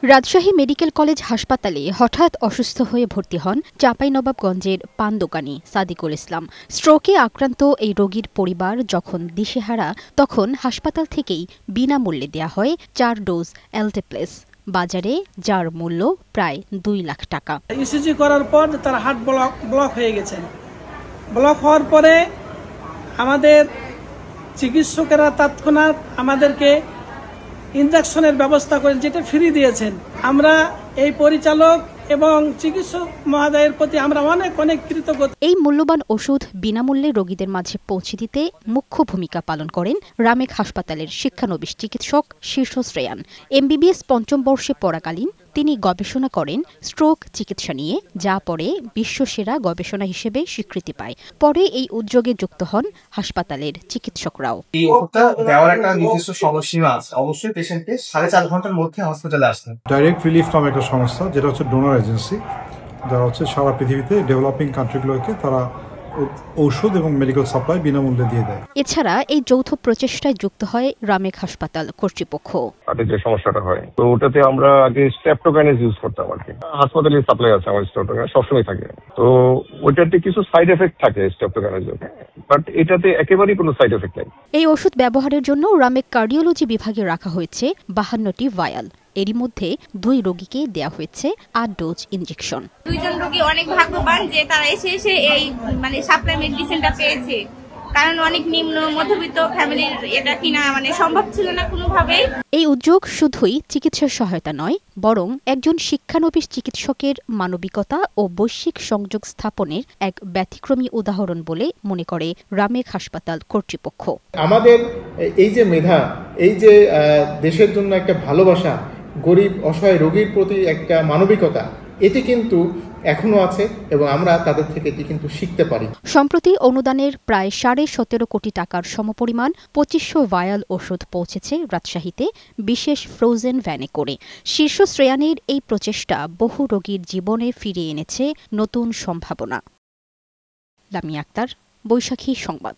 Rajshahi medical college হাসপাতালে হঠাৎ অসুস্থ হয়ে ভর্তি হন চাঁপাইনবাবগঞ্জের পান দোকানি সাদিকুল ইসলাম। স্ট্রোকে আক্রান্ত এই রোগীর পরিবার যখন দিশেহারা, তখন হাসপাতাল থেকেই বিনামূল্যে দেয়া হয় 4 ডোজ অ্যালটেপ্লেস, বাজারে যার মূল্য প্রায় 2 লাখ টাকা। ইসিজি করার পর তার হার্ট ব্লক হয়ে গেছে। ব্লক হওয়ার পরে আমাদের চিকিৎসকেরা তৎক্ষণাৎ আমাদেরকে ইনজেকশনের ব্যবস্থা করেন, যেটা ফ্রি দিয়েছেন। আমরা এই পরিচালক এবং চিকিৎসক মহোদয়ের প্রতি আমরা অনেক কৃতজ্ঞ। এই মূল্যবান ওষুধ বিনামূল্যে রোগীদের মাঝে পৌঁছে দিতে মুখ্য ভূমিকা পালন করেন রামেক হাসপাতালের শিক্ষানবিশ চিকিৎসক শীর্ষশ্রেয়ান। এমবিবিএস 5ম বর্ষে পড়াকালীন তিনি গবেষণা করেন স্ট্রোক চিকিৎসা নিয়ে, যা পরে বিশ্বসেরা গবেষণা হিসেবে স্বীকৃতি পায়। পরে এই উদ্যোগে যুক্ত হন হাসপাতালের চিকিৎসকরাও। এই ওষুধটা দেওয়ার একটা নির্দিষ্ট সময়সীমা আছে, অবশ্যই পেশেন্টকে 4.5 ঘন্টার মধ্যে হসপিটালে আসতে। ডাইরেক্ট রিলিফ নামে একটা সংস্থা, যেটা হচ্ছে ডোনার এজেন্সি, যারা হচ্ছে সারা পৃথিবীতে ডেভেলপিং কান্ট্রিগুলোকে তারা ঔষধ এবং মেডিকেল সাপ্লাই বিনামূল্যে দিয়ে দেয়। এছাড়া এই যৌথ প্রচেষ্টায় যুক্ত হয় রামেক হাসপাতাল কর্তৃপক্ষ। যে সমস্যাটা হয়, তো ওটাতে আমরা আগে স্ট্রেপ্টোকাইনেস ইউজ করতাম আর কি। হাসপাতালে সাপ্লাই আছে আমার স্ট্রেপ্টোকাইনেস সবসময় থাকে, তো ওইটাতে কিছু সাইড এফেক্ট থাকে স্ট্রেপ্টোকাইনেসের, বাট এটাতে একেবারেই কোনো সাইড এফেক্ট নেই। এই ওষুধ ব্যবহারের জন্য রামেক কার্ডিওলজি বিভাগে রাখা হয়েছে 52টি ভায়াল। এরই মধ্যে 2 রোগীকে দেয়া হয়েছে 8 ডোজ ইনজেকশন। 2 জন রোগী অনেক ভাগ্যবান যে তারা এসে এই সাপ্লাই মেডিসিনটা পেয়েছে, কারণ অনেক নিম্ন মধ্যবিত্ত ফ্যামিলির এটা কিনা সম্ভব ছিল না কোনোভাবেই। এই উদ্যোগ শুধুই চিকিৎসার সহায়তা নয়, বরং একজন শিক্ষানবিশ চিকিৎসকের মানবিকতা ও বৈশ্বিক সংযোগ স্থাপনের এক ব্যতিক্রমী উদাহরণ বলে মনে করে রামেক হাসপাতাল কর্তৃপক্ষ। আমাদের এই যে মেধা, এই যে দেশের জন্য একটা ভালোবাসা, গরিব অসহায় রোগীর প্রতি একটা মানবিকতা, এটি কিন্তু এখনো আছে এবং আমরা তাদের থেকে এটি কিন্তু শিখতে পারি। সম্প্রতি অনুদানের প্রায় 17.5 কোটি টাকার সমপরিমাণ 2500 ভায়াল ওষুধ পৌঁছেছে রাজশাহীতে বিশেষ ফ্রোজেন ভ্যানে করে। শীর্ষশ্রেয়ানের এই প্রচেষ্টা বহু রোগীর জীবনে ফিরিয়ে এনেছে নতুন সম্ভাবনা। লামিয়া আক্তার, বৈশাখী সংবাদ।